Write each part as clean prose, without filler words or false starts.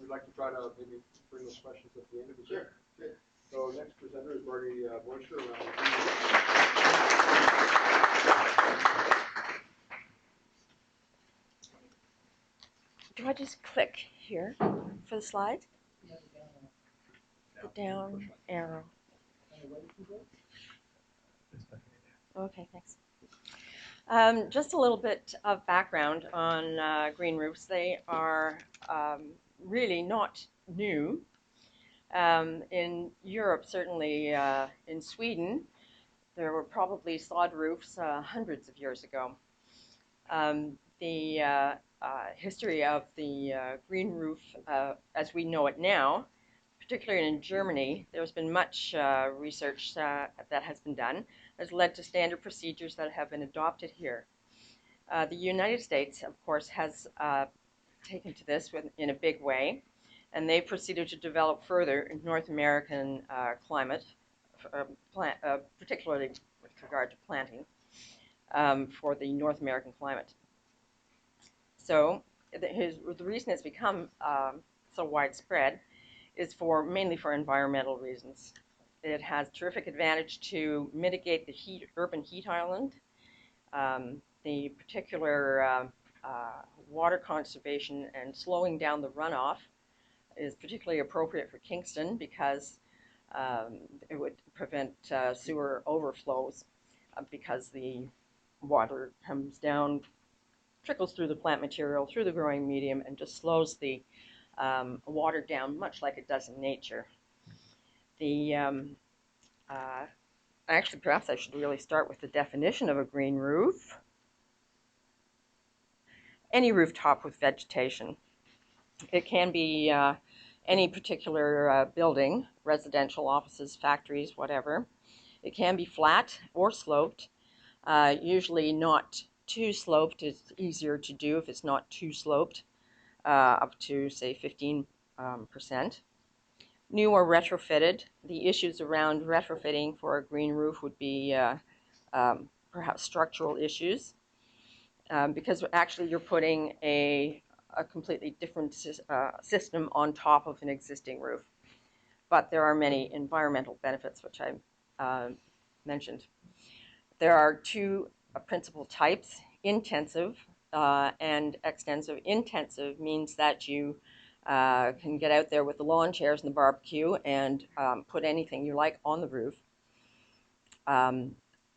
we'd like to try to maybe bring those questions at the end of the day. Sure. So next presenter is Marty Boyster around. Do I just click here for the slide? The down arrow. Okay, thanks. Just a little bit of background on green roofs. They are really not new. In Europe, certainly in Sweden, there were probably sod roofs hundreds of years ago. The history of the green roof as we know it now, particularly in Germany, there's been much research that has been done, has led to standard procedures that have been adopted here. The United States, of course, has taken to this in a big way, and they proceeded to develop further in North American climate, particularly with regard to planting for the North American climate. So the reason it's become so widespread is mainly for environmental reasons. It has terrific advantage to mitigate the urban heat island. The particular water conservation and slowing down the runoff is particularly appropriate for Kingston because it would prevent sewer overflows because the water comes down, trickles through the plant material, through the growing medium, and just slows the water down, much like it does in nature. Actually, perhaps I should really start with the definition of a green roof. Any rooftop with vegetation. It can be any particular building, residential, offices, factories, whatever. It can be flat or sloped, usually not too sloped. It's easier to do if it's not too sloped, up to, say, 15%. New or retrofitted. The issues around retrofitting for a green roof would be perhaps structural issues, because actually you're putting a completely different system on top of an existing roof. But there are many environmental benefits, which I mentioned. There are two principal types, intensive and extensive. Intensive means that you can get out there with the lawn chairs and the barbecue and put anything you like on the roof.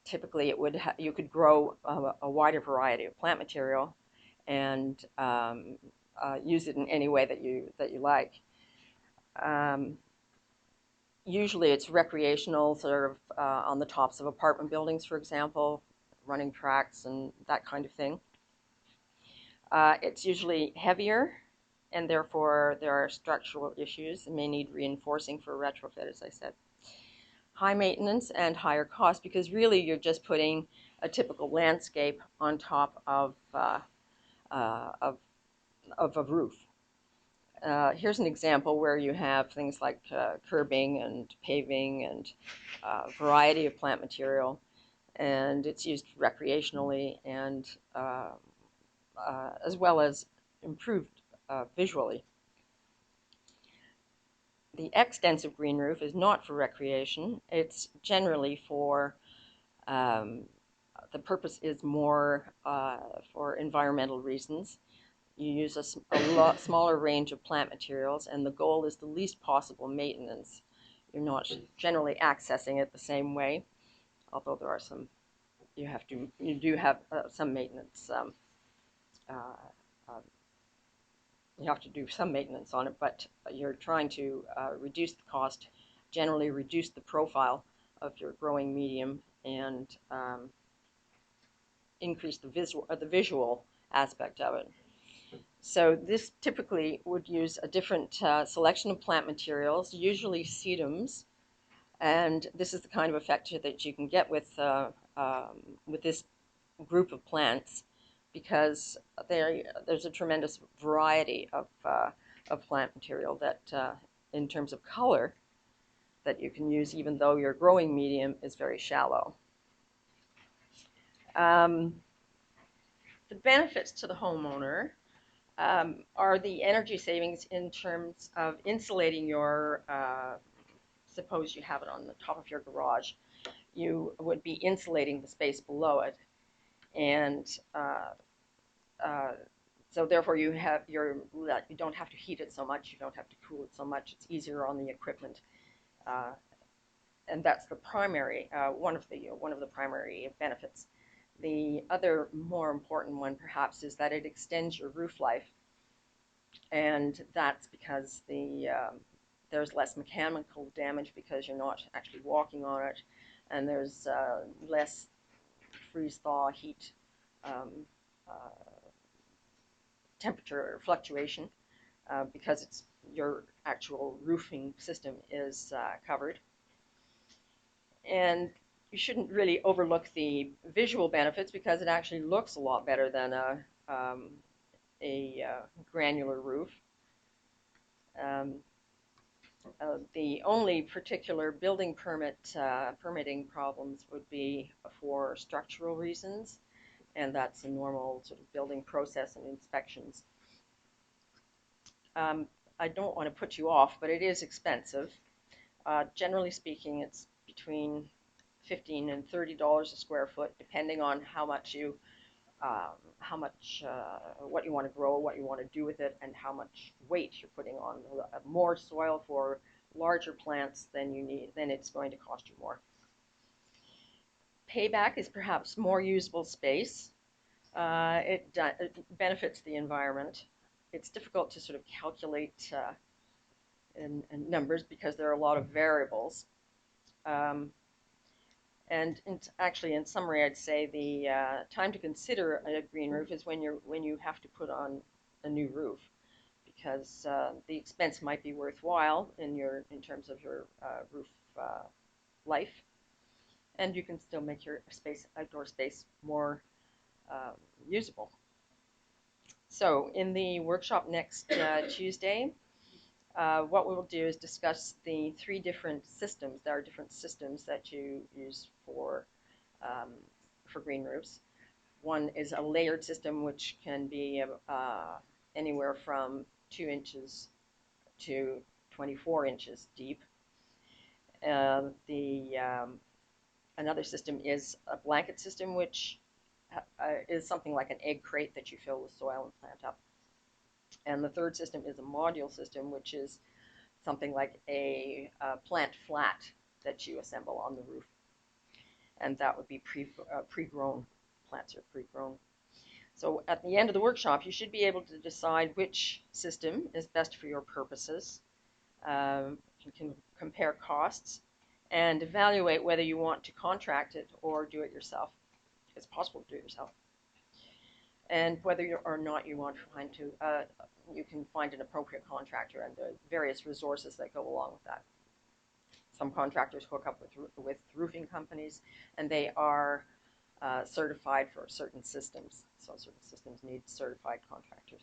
Typically, you could grow a wider variety of plant material and use it in any way that you like. Usually, it's recreational, sort of on the tops of apartment buildings, for example, running tracks and that kind of thing. It's usually heavier, and therefore there are structural issues and may need reinforcing for retrofit, as I said. High maintenance and higher cost, because really you're just putting a typical landscape on top of a roof. Here's an example where you have things like curbing and paving and a variety of plant material, and it's used recreationally and as well as improved visually. The extensive green roof is not for recreation. It's generally for, the purpose is more for environmental reasons. You use a lot smaller range of plant materials, and the goal is the least possible maintenance. You're not generally accessing it the same way, although there are some, you do have some maintenance. You have to do some maintenance on it, but you're trying to reduce the cost, generally reduce the profile of your growing medium, and increase the visual aspect of it. So this typically would use a different selection of plant materials, usually sedums, and this is the kind of effect that you can get with this group of plants, because there's a tremendous variety of plant material that, in terms of color, that you can use even though your growing medium is very shallow. The benefits to the homeowner are the energy savings in terms of insulating your, suppose you have it on the top of your garage, you would be insulating the space below it. And uh, so therefore you don't have to heat it so much, you don't have to cool it so much, it's easier on the equipment. Uh, and that's the primary, one of the primary benefits. The other more important one perhaps is that it extends your roof life, and that's because there's less mechanical damage because you're not actually walking on it, and there's less freeze-thaw heat um, uh, temperature fluctuation because your actual roofing system is covered. And you shouldn't really overlook the visual benefits because it actually looks a lot better than a granular roof. The only particular building permitting problems would be for structural reasons, and that's a normal sort of building process and inspections. I don't want to put you off, but it is expensive. Generally speaking, it's between $15 and $30 a square foot, depending on what you want to grow, what you want to do with it, and how much weight you're putting on. More soil for larger plants than you need, then it's going to cost you more. Payback is perhaps more usable space. It benefits the environment. It's difficult to sort of calculate in numbers because there are a lot of variables. And actually, in summary, I'd say the time to consider a green roof is when you have to put on a new roof, because the expense might be worthwhile in terms of your roof life, and you can still make your outdoor space more usable. So in the workshop next Tuesday, what we will do is discuss the three different systems. There are different systems that you use for green roofs. One is a layered system, which can be anywhere from 2 inches to 24 inches deep. Another system is a blanket system, which is something like an egg crate that you fill with soil and plant up. And the third system is a module system, which is something like a plant flat that you assemble on the roof. And that would be pre-grown. Plants are pre-grown. So at the end of the workshop, you should be able to decide which system is best for your purposes. You can compare costs and evaluate whether you want to contract it or do it yourself. It's possible to do it yourself. And whether or not you want to you can find an appropriate contractor and the various resources that go along with that. Some contractors hook up with roofing companies, and they are certified for certain systems. So certain systems need certified contractors.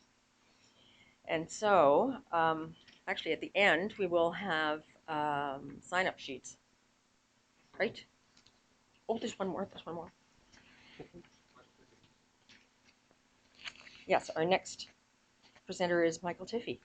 And so, actually, at the end, we will have sign-up sheets. Right? Oh, there's one more. There's one more. Yes, our next presenter is Michael Tiffey.